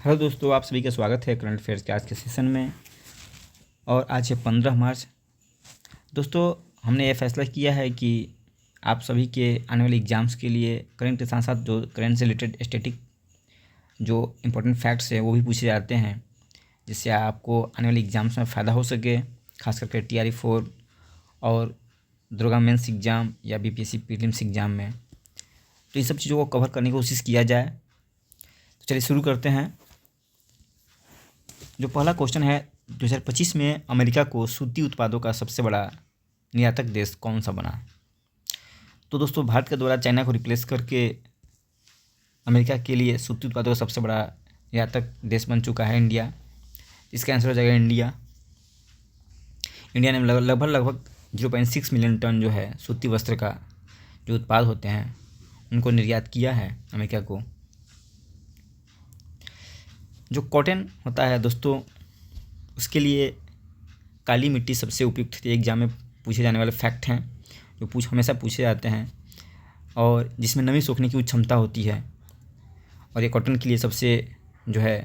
Hello दोस्तों, आप सभी का स्वागत है करंट अफेयर्स के आज के सेशन में। और आज है 15 मार्च। दोस्तों, हमने ये फैसला किया है कि आप सभी के आने वाले एग्ज़ाम्स के लिए करंट के साथ साथ जो करंट से रिलेटेड स्टैटिक जो इम्पोर्टेंट फैक्ट्स है वो भी पूछे जाते हैं, जिससे आपको आने वाले एग्ज़ाम्स में फ़ायदा हो सके, खास करके TRE 4 और दुर्गा मेंस एग्ज़ाम या BPSC प्रीलिम्स एग्ज़ाम में। तो इन सब चीज़ों को कवर करने की कोशिश किया जाए। तो चलिए शुरू करते हैं। जो पहला क्वेश्चन है, 2025 में अमेरिका को सूती उत्पादों का सबसे बड़ा निर्यातक देश कौन सा बना? तो दोस्तों, भारत के द्वारा चाइना को रिप्लेस करके अमेरिका के लिए सूती उत्पादों का सबसे बड़ा निर्यातक देश बन चुका है इंडिया। इसका आंसर हो जाएगा इंडिया। इंडिया ने लगभग 0.6 मिलियन टन जो है सूती वस्त्र का जो उत्पाद होते हैं उनको निर्यात किया है अमेरिका को। जो कॉटन होता है दोस्तों, उसके लिए काली मिट्टी सबसे उपयुक्त थी। एग्जाम में पूछे जाने वाले फैक्ट हैं जो हमेशा पूछे जाते हैं, और जिसमें नमी सोखने की उच्च क्षमता होती है। और ये कॉटन के लिए सबसे जो है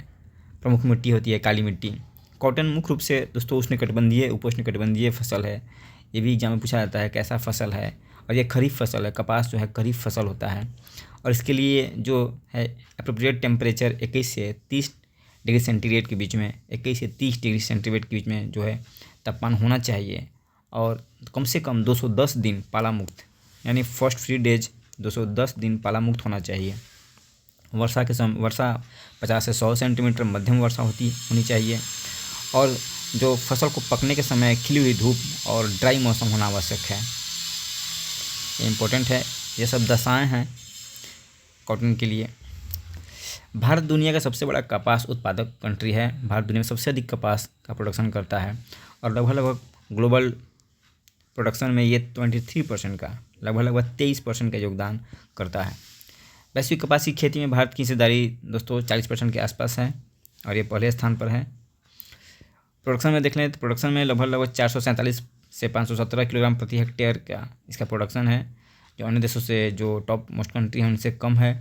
प्रमुख मिट्टी होती है काली मिट्टी। कॉटन मुख्य रूप से दोस्तों उष्णकटिबंधीय उपोष्णकटिबंधीय फसल है। ये भी एग्जाम में पूछा जाता है कैसा फसल है, और ये खरीफ फसल है। कपास जो है खरीफ फसल होता है, और इसके लिए जो है अप्रोप्रिएट टेम्परेचर 21 से 30 डिग्री सेंटीग्रेड के बीच में 21 से 30 डिग्री सेंटीग्रेड के बीच में जो है तापमान होना चाहिए, और कम से कम 210 दिन पाला मुक्त, यानी फर्स्ट 3 डेज 210 दिन पाला मुक्त होना चाहिए। वर्षा 50 से 100 सेंटीमीटर मध्यम वर्षा होनी चाहिए, और जो फसल को पकने के समय खिली हुई धूप और ड्राई मौसम होना आवश्यक है। ये इम्पोर्टेंट है। ये सब दशाएं हैं कॉटन के लिए। भारत दुनिया का सबसे बड़ा कपास उत्पादक कंट्री है। भारत दुनिया में सबसे अधिक कपास का प्रोडक्शन करता है, और लगभग ग्लोबल प्रोडक्शन में ये 23% का लगभग 23% का योगदान करता है। वैश्विक कपास की खेती में भारत की हिस्सेदारी दोस्तों 40% के आसपास है, और ये पहले स्थान पर है। प्रोडक्शन में देख लें तो प्रोडक्शन में लगभग 447 से 517 किलोग्राम प्रति हेक्टेयर का इसका प्रोडक्शन है, जो अन्य देशों से जो टॉप मोस्ट कंट्री हैं उनसे कम है।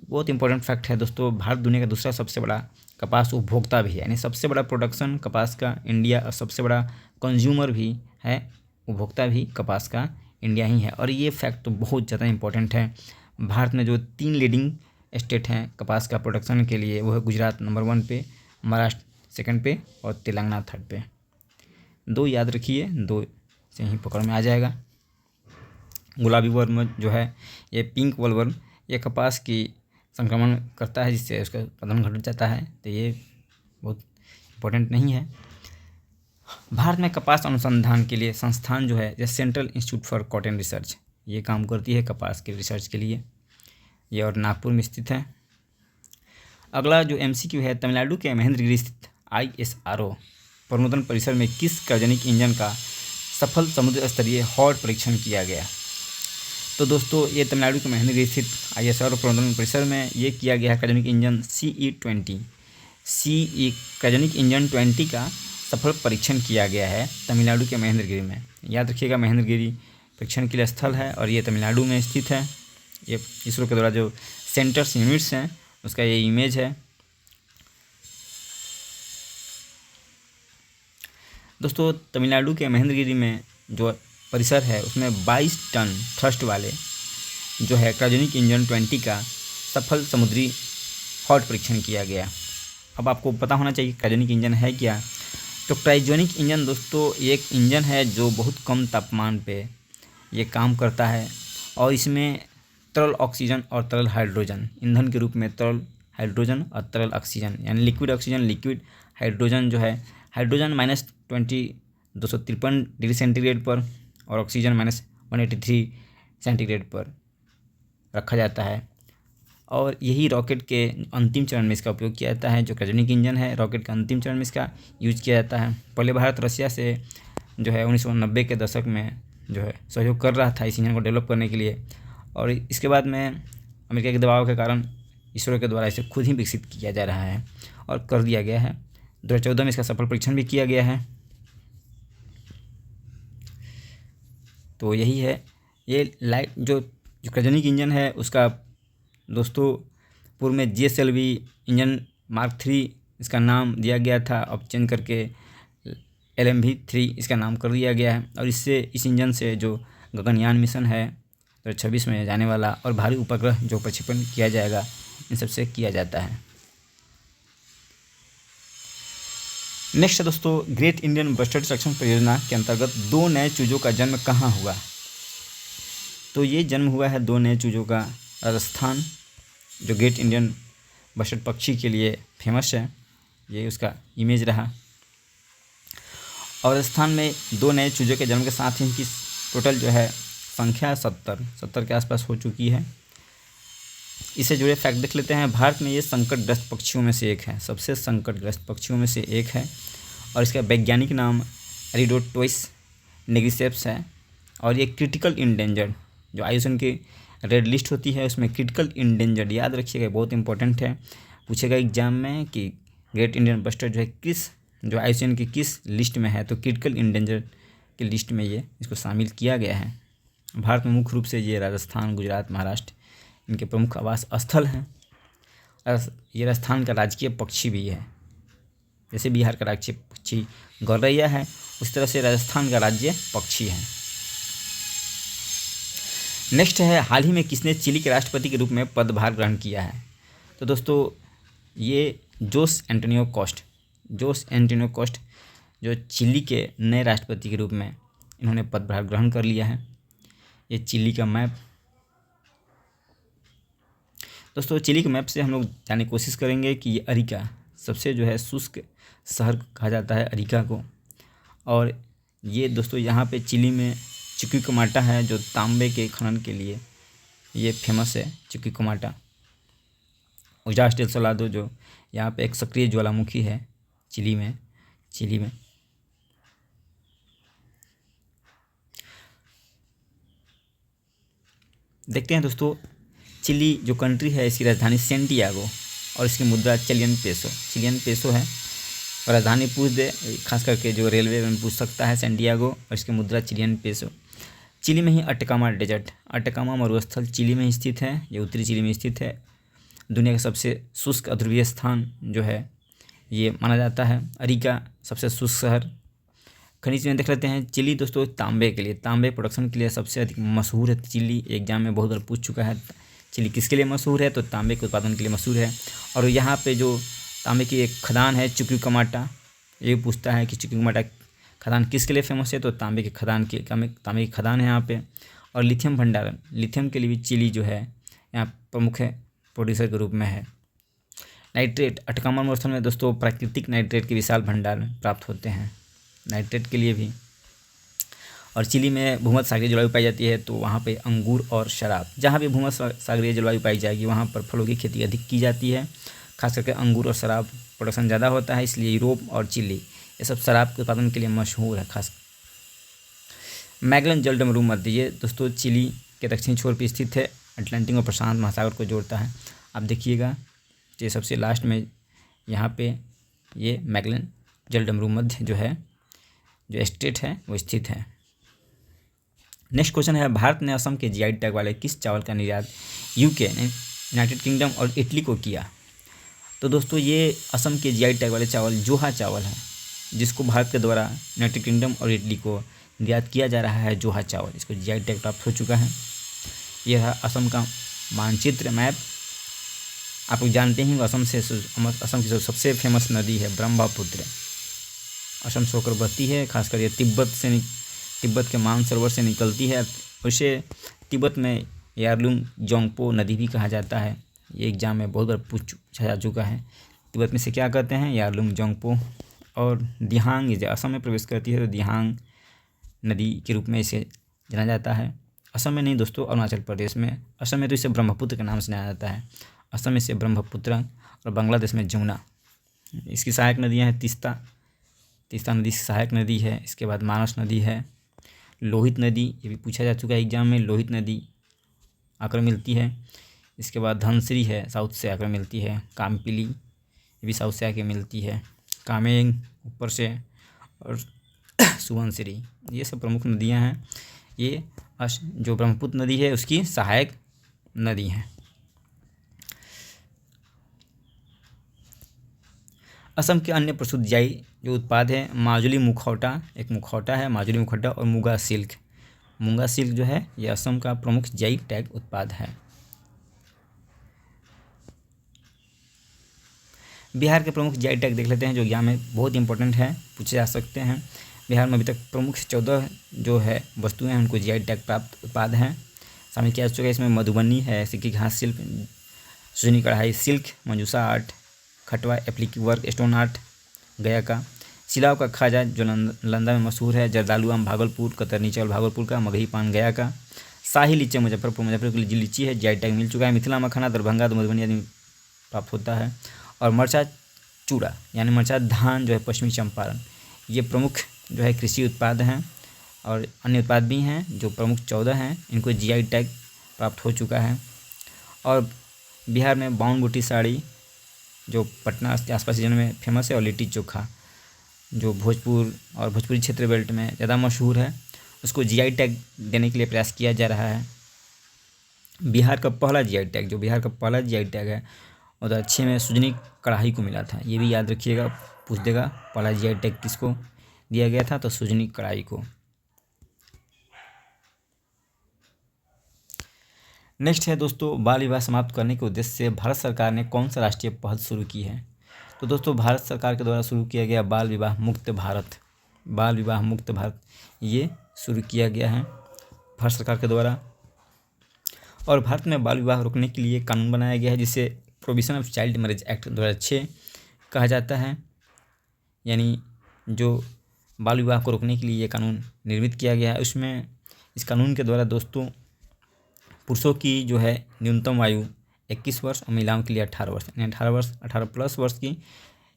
बहुत इंपॉर्टेंट फैक्ट है दोस्तों, भारत दुनिया का दूसरा सबसे बड़ा कपास उपभोक्ता भी है, यानी सबसे बड़ा प्रोडक्शन कपास का इंडिया, और सबसे बड़ा कंज्यूमर भी है, उपभोक्ता भी कपास का इंडिया ही है। और ये फैक्ट तो बहुत ज़्यादा इंपॉर्टेंट है। भारत में जो 3 लीडिंग स्टेट हैं कपास का प्रोडक्शन के लिए, वो है गुजरात नंबर 1 पे, महाराष्ट्र सेकंड पे, और तेलंगाना थर्ड पे। 2 याद रखिए, 2 से ही पकड़ में आ जाएगा। गुलाबी वर्म जो है, ये पिंक वॉलवर्म, ये कपास की संक्रमण करता है, जिससे उसका उत्पादन घट जाता है। तो ये बहुत इम्पोर्टेंट नहीं है। भारत में कपास अनुसंधान के लिए संस्थान जो है, जैसे central institute for cotton research, ये काम करती है कपास के रिसर्च के लिए। ये और नागपुर में स्थित है। अगला जो MCQ है, तमिलनाडु के महेंद्रगिरी स्थित ISRO प्रणोदन परिसर में किस क्रायोजेनिक इंजन का सफल समुद्र स्तरीय हॉट परीक्षण किया गया? तो दोस्तों, ये तमिलनाडु के महेंद्रगिरी स्थित ISRO प्रणोदन परिसर में ये किया गया है cryogenic engine CE cryogenic engine 20 का सफल परीक्षण किया गया है तमिलनाडु के महेंद्रगिरी में। याद रखिएगा, महेंद्रगिरी परीक्षण के लिए स्थल है, और ये तमिलनाडु में स्थित है। ये इसरो के द्वारा जो सेंटर्स यूनिट्स हैं उसका ये इमेज है। दोस्तों, तमिलनाडु के महेंद्रगिरी में जो परिसर है उसमें 22 टन थ्रस्ट वाले जो है क्रायोजेनिक इंजन 20 का सफल समुद्री हॉट परीक्षण किया गया। अब आपको पता होना चाहिए क्रायोजेनिक इंजन है क्या। तो क्रायोजेनिक इंजन दोस्तों एक इंजन है जो बहुत कम तापमान पे ये काम करता है, और इसमें तरल ऑक्सीजन और तरल हाइड्रोजन ईंधन के रूप में, तरल हाइड्रोजन और तरल ऑक्सीजन, यानी लिक्विड ऑक्सीजन लिक्विड हाइड्रोजन जो है, हाइड्रोजन -20 253 डिग्री सेंटीग्रेड पर, और ऑक्सीजन -183 सेंटीग्रेड पर रखा जाता है। और यही रॉकेट के अंतिम चरण में इसका उपयोग किया जाता है। जो क्रायोजेनिक इंजन है, रॉकेट के अंतिम चरण में इसका यूज किया जाता है। पहले भारत रसिया से जो है 1990 के दशक में जो है सहयोग कर रहा था इस इंजन को डेवलप करने के लिए, और इसके बाद में अमेरिका के दबाव के कारण इसरो के द्वारा इसे खुद ही विकसित किया जा रहा है और कर दिया गया है। 2014 में इसका सफल परीक्षण भी किया गया है। तो यही है। ये जो क्रायोजेनिक इंजन है उसका दोस्तों पूर्व में GSLV इंजन मार्क 3 इसका नाम दिया गया था, अब चेंज करके LMV-3 इसका नाम कर दिया गया है। और इस इंजन से जो गगनयान मिशन है 2026 में जाने वाला और भारी उपग्रह जो प्रक्षेपण किया जाएगा, इन सबसे किया जाता है। नेक्स्ट है दोस्तों, ग्रेट इंडियन बस्टर्ड संरक्षण परियोजना के अंतर्गत 2 नए चूजों का जन्म कहाँ हुआ? तो ये जन्म हुआ है 2 नए चूजों का राजस्थान, जो ग्रेट इंडियन बस्टर्ड पक्षी के लिए फेमस है, ये उसका इमेज रहा। और राजस्थान में 2 नए चूजों के जन्म के साथ ही इनकी टोटल जो है संख्या 70 के आसपास हो चुकी है। इससे जुड़े फैक्ट देख लेते हैं। भारत में ये संकटग्रस्त पक्षियों में से एक है, सबसे संकटग्रस्त पक्षियों में से एक है। और इसका वैज्ञानिक नाम एरिडोटोइस निग्रिसेप्स है। और ये क्रिटिकल इंडेंजर्ड, जो IUCN की रेड लिस्ट होती है उसमें क्रिटिकल इंडेंजर्ड, याद रखिएगा, बहुत इंपॉर्टेंट है, पूछेगा एग्जाम में कि ग्रेट इंडियन बस्टर्ड जो है जो IUCN की किस लिस्ट में है, तो क्रिटिकल इंडेंजर्ड की लिस्ट में ये इसको शामिल किया गया है। भारत में मुख्य रूप से ये राजस्थान, गुजरात, महाराष्ट्र इनके प्रमुख आवास स्थल हैं। ये राजस्थान का राजकीय पक्षी भी है। जैसे बिहार का राजकीय पक्षी गौरैया है, उस तरह से राजस्थान का राज्य पक्षी है। नेक्स्ट है, हाल ही में किसने चिली के राष्ट्रपति के रूप में पदभार ग्रहण किया है? तो दोस्तों ये जोस एंटोनियो कोस्ट जो चिली के नए राष्ट्रपति के रूप में इन्होंने पदभार ग्रहण कर लिया है। ये चिली का मैप, दोस्तों चिली के मैप से हम लोग जानने की कोशिश करेंगे कि ये अरिका सबसे जो है शुष्क शहर कहा जाता है अरिका को। और ये दोस्तों यहाँ पे चिली में चिक्विकमाटा है, जो तांबे के खनन के लिए ये फेमस है। चिक्विकमाटा, उजास डेल सलादो जो यहाँ पे एक सक्रिय ज्वालामुखी है चिली में। देखते हैं दोस्तों, चिली जो कंट्री है इसकी राजधानी सेंटियागो और इसकी मुद्रा चिलियन पेसो है। और राजधानी पूछ दे, खास करके जो रेलवे में पूछ सकता है, सेंटियागो और इसकी मुद्रा चिलियन पेसो। चिली में ही अटकामा मरुस्थल चिली में स्थित है, ये उत्तरी चिली में स्थित है। दुनिया का सबसे शुष्क अध्रुवीय स्थान जो है ये माना जाता है। अरिका सबसे शुष्क शहर। खनिज में देख लेते हैं, चिली दोस्तों तांबे प्रोडक्शन के लिए सबसे अधिक मशहूर है। चिली एग्जाम में बहुत बार पूछ चुका है, चिली किसके लिए मशहूर है? तो तांबे के उत्पादन के लिए मशहूर है। और यहाँ पे जो तांबे की एक खदान है चिक्विकमाटा, ये पूछता है कि चिक्विकमाटा खदान किसके लिए फेमस है? तो तांबे की खदान है यहाँ पे। और लिथियम भंडारण, लिथियम के लिए भी चिली जो है यहाँ प्रमुख है, प्रोड्यूसर के रूप में है। नाइट्रेट, अटकामा मरुस्थल में दोस्तों प्राकृतिक नाइट्रेट के विशाल भंडार प्राप्त होते हैं, नाइट्रेट के लिए भी। और चिली में भूमध्य सागरीय जलवायु पाई जाती है, तो वहाँ पे अंगूर और शराब, जहाँ भी भूमध्य सागरीय जलवायु पाई जाएगी वहाँ पर फलों की खेती अधिक की जाती है। खास करके अंगूर और शराब प्रोडक्शन ज़्यादा होता है, इसलिए यूरोप और चिली ये सब शराब के उत्पादन के लिए मशहूर है। खास मैगलन जलडमरू मध्य, ये दोस्तों चिली के दक्षिणी छोर पर स्थित है, अटलांटिक और प्रशांत महासागर को जोड़ता है। आप देखिएगा ये सबसे लास्ट में यहाँ पे ये मैगलन जलडमरू मध्य जो स्टेट है वो स्थित है। नेक्स्ट क्वेश्चन है, भारत ने असम के GI टैग वाले किस चावल का निर्यात UK, यूनाइटेड किंगडम और इटली को किया? तो दोस्तों ये असम के GI टैग वाले चावल जोहा चावल है, जिसको भारत के द्वारा यूनाइटेड किंगडम और इटली को निर्यात किया जा रहा है। जोहा चावल, इसको GI टैग प्राप्त हो चुका है। यह है असम का मानचित्र मैप। आप लोग जानते हैं असम की जो सबसे फेमस नदी है ब्रह्मपुत्र, असम से होकर बहती है। खासकर ये तिब्बत के मानसरोवर से निकलती है। उसे तिब्बत में यारलुंग जोंगपो नदी भी कहा जाता है। ये एग्जाम में बहुत बार पूछा जा चुका है। तिब्बत में से क्या कहते हैं? यारलुंग जोंगपो। और दिहांग, जब असम में प्रवेश करती है तो दिहांग नदी के रूप में इसे जाना जाता है। असम में नहीं दोस्तों, अरुणाचल प्रदेश में। असम में तो इसे ब्रह्मपुत्र के नाम से जाना जाता है। असम में से ब्रह्मपुत्र, और बांग्लादेश में जमुना। इसकी सहायक नदियाँ हैं तीस्ता नदी सहायक नदी है। इसके बाद मानस नदी है, लोहित नदी, ये भी पूछा जा चुका है एग्जाम में, लोहित नदी आकर मिलती है। इसके बाद धनसिरी है, साउथ से आकर मिलती है। कामपिली, ये भी साउथ से आकर मिलती है। कामेंग ऊपर से, और सुबनसिरी, ये सब प्रमुख नदियां हैं। ये जो ब्रह्मपुत्र नदी है उसकी सहायक नदी हैं। असम के अन्य प्रसिद्ध जीआई जो उत्पाद है माजुली मुखौटा, एक मुखौटा है माजुली मुखौटा, और मुगा सिल्क। मुगा सिल्क जो है ये असम का प्रमुख जीआई टैग उत्पाद है। बिहार के प्रमुख जीआई टैग देख लेते हैं जो एग्जाम में बहुत इंपॉर्टेंट है, पूछे जा सकते हैं। बिहार में अभी तक प्रमुख 14 जो है वस्तुएं हैं उनको जीआई टैग प्राप्त उत्पाद हैं। शामिल किया जा चुका है। इसमें मधुबनी है, सिक्की घास शिल्प, सुजनी कढ़ाई, silk, Manjusha art, Khatwa applique work, stone art Gaya का, सिलाव का खाजा जो नालंदा में मशहूर है, जर्दालू आम भागलपुर, कतरनी चावल भागलपुर का, मगही पान गया का, शाही लीची मुजफ्फरपुर की लीची है जीआई टैग मिल चुका है। मिथिला मखाना दरभंगा तो मधुबनी आदि प्राप्त होता है। और मरचा चूड़ा यानी मरचा धान जो है पश्चिमी चंपारण, ये प्रमुख जो है कृषि उत्पाद हैं। और अन्य उत्पाद भी हैं जो प्रमुख 14 हैं, इनको जीआई टैग प्राप्त हो चुका है। और बिहार में बाउन बूटी साड़ी जो पटना के आसपास रीजन में फेमस है, और लिट्टी चोखा जो भोजपुर और भोजपुरी क्षेत्र बेल्ट में ज़्यादा मशहूर है, उसको जीआई टैग देने के लिए प्रयास किया जा रहा है। बिहार का पहला जीआई टैग है उधर 6 में सुजनी कढ़ाई को मिला था, ये भी याद रखिएगा, पूछ देगा पहला जीआई टैग किसको दिया गया था, तो सुजनी कढ़ाई को। नेक्स्ट है दोस्तों, बाल विवाह समाप्त करने के उद्देश्य से भारत सरकार ने कौन सा राष्ट्रीय पहल शुरू की है। तो दोस्तों भारत सरकार के द्वारा शुरू किया गया बाल विवाह मुक्त भारत ये शुरू किया गया है भारत सरकार के द्वारा। और भारत में बाल विवाह रोकने के लिए कानून बनाया गया है जिसे provision of child marriage act 2006 कहा जाता है। यानी जो बाल विवाह को रोकने के लिए ये कानून निर्मित किया गया है, उसमें इस कानून के द्वारा दोस्तों पुरुषों की जो है न्यूनतम आयु 21 वर्ष और महिलाओं के लिए 18 वर्ष, यानी 18 प्लस वर्ष की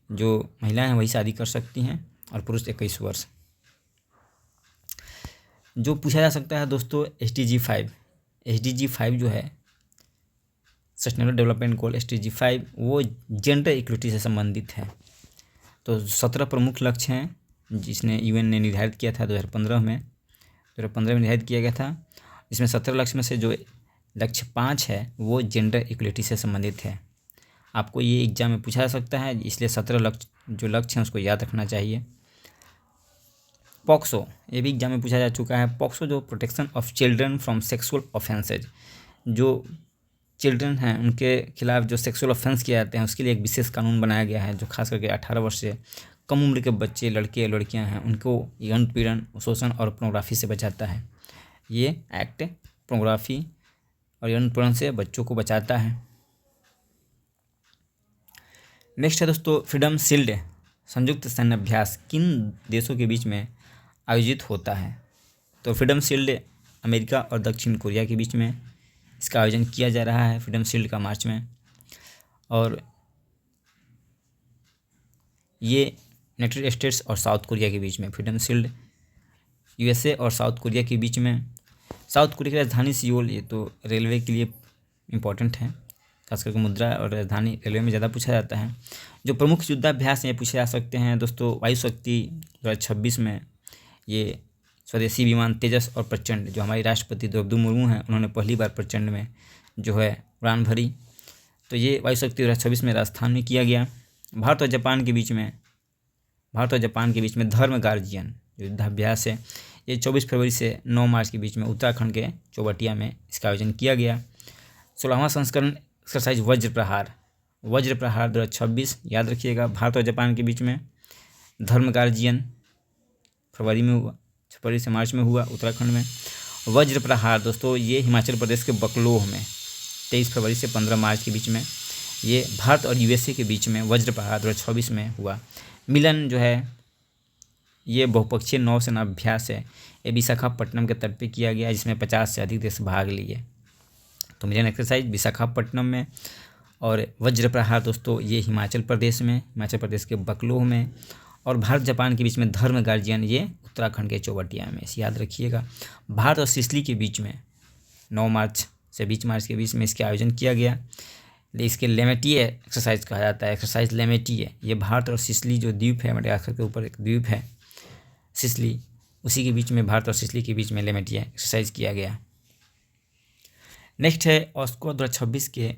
जो महिलाएं हैं वही शादी कर सकती हैं, और पुरुष 21 वर्ष। जो पूछा जा सकता है दोस्तों SDG 5 जो है सस्टेनेबल डेवलपमेंट गोल SDG 5 वो जेंडर इक्विटी से संबंधित है। तो 17 प्रमुख लक्ष्य हैं जिसने UN ने निर्धारित किया था 2015 में निर्धारित किया गया था। इसमें 17 लक्ष्य में से जो लक्ष्य 5 है वो जेंडर इक्वलिटी से संबंधित है। आपको ये एग्जाम में पूछा जा सकता है, इसलिए 17 लक्ष्य हैं उसको याद रखना चाहिए। पॉक्सो ये भी एग्जाम में पूछा जा चुका है। पॉक्सो जो protection of children from sexual offences, जो चिल्ड्रन हैं उनके खिलाफ जो सेक्सुअल ऑफेंस किए जाते हैं उसके लिए एक विशेष कानून बनाया गया है जो खास करके 18 वर्ष से कम उम्र के बच्चे, लड़के लड़कियां हैं, उनको यौन पीड़न, शोषण और पोर्नोग्राफी से बचाता है। ये एक्ट पोर्नोग्राफी और यौन पीड़न से बच्चों को बचाता है। नेक्स्ट है दोस्तों, फ्रीडम शील्ड संयुक्त सैन्य अभ्यास किन देशों के बीच में आयोजित होता है। तो फ्रीडम शील्ड अमेरिका और दक्षिण कोरिया के बीच में इसका आयोजन किया जा रहा है, फ्रीडम शील्ड का मार्च में। और ये यूनाइटेड स्टेट्स और साउथ कोरिया के बीच में, फ्रीडम शील्ड USA और साउथ कोरिया के बीच में। साउथ कोरिया की राजधानी सियोल, ये तो रेलवे के लिए इम्पोर्टेंट है, खास करके मुद्रा और राजधानी रेलवे में ज़्यादा पूछा जाता है। जो प्रमुख युद्धाभ्यास ये पूछे जा सकते हैं दोस्तों, वायु शक्ति 2026 में ये स्वदेशी विमान तेजस और प्रचंड, जो हमारी राष्ट्रपति द्रौपदी मुर्मू हैं उन्होंने पहली बार प्रचंड में जो है उड़ान भरी, तो ये वायु शक्ति 2026 में राजस्थान में किया गया। भारत और जापान के बीच में धर्म गार्जियन जो युद्धाभ्यास है ये 24 फरवरी से 9 मार्च के बीच में उत्तराखंड के चौबटिया में इसका आयोजन किया गया। 16वां संस्करण एक्सरसाइज वज्र प्रहार 2026 याद रखिएगा। भारत और जापान के बीच में धर्म गार्जियन फरवरी से मार्च में हुआ उत्तराखंड में। वज्र प्रहार दोस्तों ये हिमाचल प्रदेश के बकलोह में 23 फरवरी से 15 मार्च के बीच में ये भारत और USA के बीच में वज्र प्रहार 2026 में हुआ। मिलन जो है ये बहुपक्षीय नौसेना अभ्यास है, ये विशाखापट्टनम के तट पे किया गया जिसमें 50 से अधिक देश भाग लिए। तो मिलन एक्सरसाइज विशाखापट्टनम में। और वज्र प्रहार दोस्तों ये हिमाचल प्रदेश के बकलोह में। और भारत जापान के बीच में धर्म गार्जियन ये उत्तराखंड के चौबटिया में, इसे याद रखिएगा। भारत और सिसली के बीच में 9 मार्च से 20 मार्च के बीच में इसके आयोजन किया गया। इसके लेमेटिए एक्सरसाइज कहा जाता है, एक्सरसाइज लेमेटिए। ये भारत और सिसली जो द्वीप है, मडागास्कर के ऊपर एक द्वीप है सिसली, उसी के बीच में भारत और सिसली के बीच में लेमेटिए एक्सरसाइज किया गया। नेक्स्ट है ऑस्को 2026 के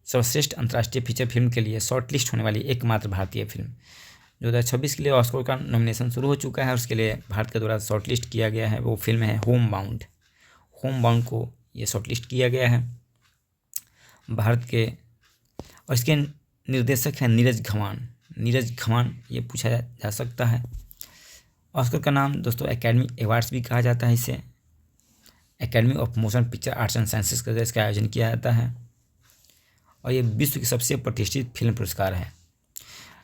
सर्वश्रेष्ठ अंतर्राष्ट्रीय फीचर फिल्म के लिए शॉर्टलिस्ट होने वाली एकमात्र भारतीय फिल्म। 2026 के लिए ऑस्कर का नॉमिनेशन शुरू हो चुका है, उसके लिए भारत के द्वारा शॉर्टलिस्ट किया गया है, वो फिल्म है होम बाउंड। होम बाउंड को ये शॉर्टलिस्ट किया गया है भारत के, और इसके निर्देशक हैं नीरज घवान। नीरज घवान ये पूछा जा सकता है। ऑस्कर का नाम दोस्तों एकेडमी अवार्ड्स भी कहा जाता है इसे। Academy of motion picture arts and sciences का इसका आयोजन किया जाता है, और ये विश्व की सबसे प्रतिष्ठित फिल्म पुरस्कार है।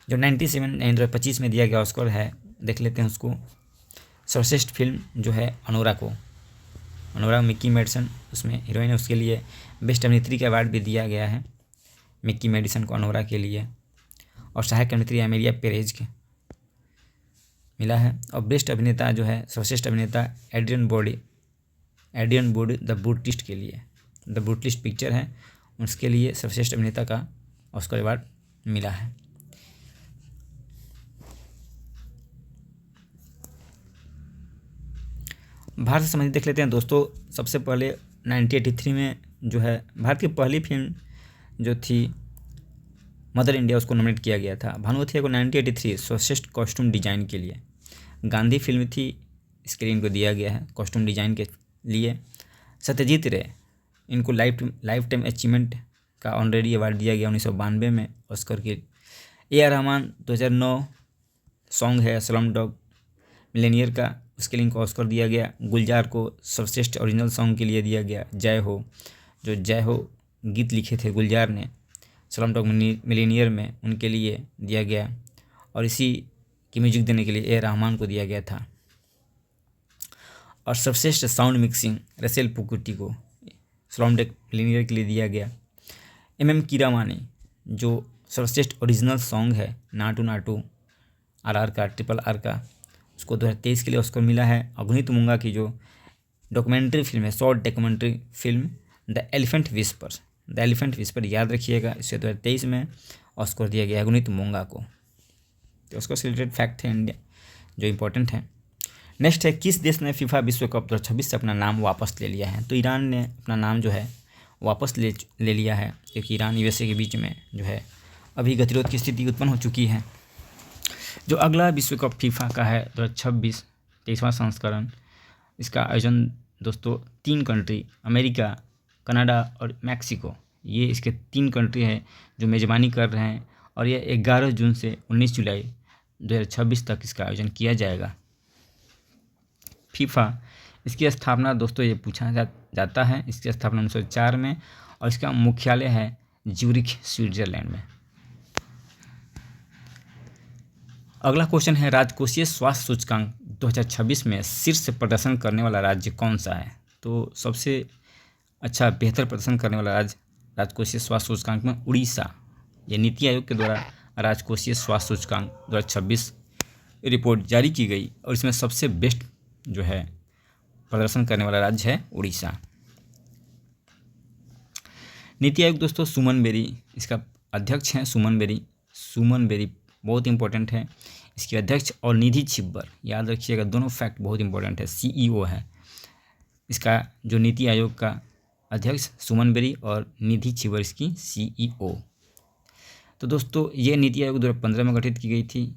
जो 2025 में दिया गया ऑस्कर है, देख लेते हैं उसको। सर्वश्रेष्ठ फिल्म जो है अनोरा मिक्की मेडिसन उसमें हीरोइन है, उसके लिए बेस्ट अभिनेत्री का अवार्ड भी दिया गया है मिक्की मेडिसन को अनोरा के लिए, और सहायक अभिनेत्री एमिलिया पेरेज के मिला है। और बेस्ट अभिनेता जो है सर्वश्रेष्ठ अभिनेता एड्रियन बोर्डी द ब्रूटलिस्ट के लिए, द ब्रूटलिस्ट पिक्चर है उसके लिए सर्वश्रेष्ठ अभिनेता का ऑस्कर अवार्ड मिला है। भारत से संबंधित देख लेते हैं दोस्तों। सबसे पहले 1983 में जो है भारत की पहली फिल्म जो थी मदर इंडिया, उसको नॉमिनेट किया गया था। भानुमति को 1983 सर्वश्रेष्ठ कॉस्ट्यूम डिजाइन के लिए। गांधी फिल्म थी, इसके लिए इनको दिया गया है कॉस्ट्यूम डिजाइन के लिए। सत्यजीत रे इनको लाइफ टाइम अचीवमेंट का ऑनरेरी अवार्ड दिया गया 1992 में ऑस्कर के। A.R. रहमान 2009 सॉन्ग है स्लम डॉग मिलेनियर का, उसके लिए इनको ऑस्कर दिया गया। गुलजार को सर्वश्रेष्ठ ओरिजिनल सॉन्ग के लिए दिया गया। जय हो गीत लिखे थे गुलजार ने स्लम डॉग मिलेनियर में, उनके लिए दिया गया, और इसी की म्यूजिक देने के लिए A.R. रहमान को दिया गया था। और सर्वश्रेष्ठ साउंड मिक्सिंग रसेल पुकुटी को स्लम डॉग मिलेनियर के लिए दिया गया। M.M. कीरावानी जो सर्वश्रेष्ठ ओरिजिनल सॉन्ग है नाटू नाटू RR का RRR का, उसको 2023 के लिए ऑस्कर मिला है। अगुनीत मुंगा की जो डॉक्यूमेंट्री फिल्म है, short documentary film the elephant whisper याद रखिएगा, इसे 2023 में ऑस्कर दिया गया अगुनीत मुंगा को। तो उसको से रिलेटेड फैक्ट है इंडिया जो इम्पोर्टेंट है। नेक्स्ट है, किस देश ने फीफा विश्व कप 2026 से अपना नाम वापस ले लिया है? तो ईरान ने अपना नाम जो है वापस ले लिया है, क्योंकि ईरान USA के बीच में जो है अभी गतिरोध की स्थिति उत्पन्न हो चुकी है। जो अगला विश्व कप फीफा का है 2026 23वां संस्करण, इसका आयोजन दोस्तों 3 कंट्री अमेरिका, कनाडा और मैक्सिको, ये इसके 3 कंट्री हैं जो मेज़बानी कर रहे हैं, और यह 11 जून से 19 जुलाई 2026 तक इसका आयोजन किया जाएगा। फीफा इसकी स्थापना दोस्तों ये पूछा जाता है, इसकी स्थापना 1904 में, और इसका मुख्यालय है ज्यूरिख स्विट्जरलैंड में। अगला क्वेश्चन है, राजकोषीय स्वास्थ्य सूचकांक 2026 में शीर्ष प्रदर्शन करने वाला राज्य कौन सा है? तो सबसे अच्छा बेहतर प्रदर्शन करने वाला राज्य राजकोषीय स्वास्थ्य सूचकांक में उड़ीसा। ये नीति आयोग के द्वारा राजकोषीय स्वास्थ्य सूचकांक 2026 रिपोर्ट जारी की गई, और इसमें सबसे बेस्ट जो है प्रदर्शन करने वाला राज्य है उड़ीसा। नीति आयोग दोस्तों सुमन बेरी इसका अध्यक्ष हैं। सुमन बेरी बहुत इंपॉर्टेंट है, इसके अध्यक्ष, और निधि छिब्बर याद रखिएगा, दोनों फैक्ट बहुत इंपॉर्टेंट है। CEO है इसका जो नीति आयोग का अध्यक्ष सुमन बेरी, और निधि छिब्बर इसकी CEO। तो दोस्तों ये नीति आयोग 2015 में गठित की गई थी,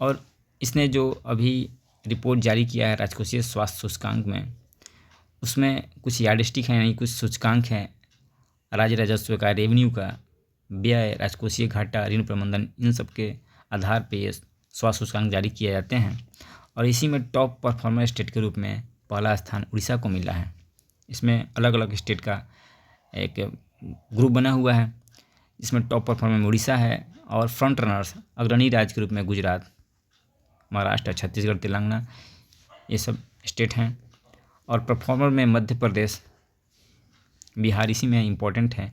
और इसने जो अभी रिपोर्ट जारी किया है राजकोषीय स्वास्थ्य सूचकांक में, उसमें कुछ यार्डस्टिक हैं, यानी कुछ सूचकांक हैं राज्य राजस्व का, रेवेन्यू का, व्यय, राजकोषीय घाटा, ऋण प्रबंधन, इन सब के आधार पे ये स्वास्थ्य सूचकांक जारी किए जाते हैं। और इसी में टॉप परफॉर्मर स्टेट के रूप में पहला स्थान उड़ीसा को मिला है। इसमें अलग अलग स्टेट का एक ग्रुप बना हुआ है, इसमें टॉप परफॉर्मर में उड़ीसा है, और फ्रंट रनर्स अग्रणी राज्य के रूप में गुजरात, महाराष्ट्र, छत्तीसगढ़, तेलंगाना, ये सब स्टेट हैं। और परफॉर्मर में मध्य प्रदेश, बिहार इसी में इम्पोर्टेंट है।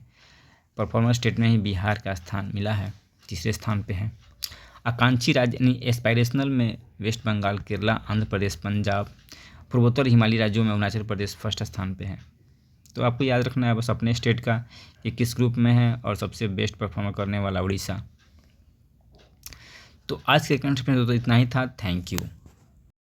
परफॉर्मर स्टेट में ही बिहार का स्थान मिला है, तीसरे स्थान पे है। आकांक्षी राज्य यानी एस्पायरेशनल में वेस्ट बंगाल, केरला, आंध्र प्रदेश, पंजाब, पूर्वोत्तर हिमालयी राज्यों में अरुणाचल प्रदेश फर्स्ट स्थान पे है। तो आपको याद रखना है बस अपने स्टेट का कि किस ग्रुप में है, और सबसे बेस्ट परफॉर्मर करने वाला उड़ीसा। तो आज के कंटेंट में तो इतना ही था। Thank you.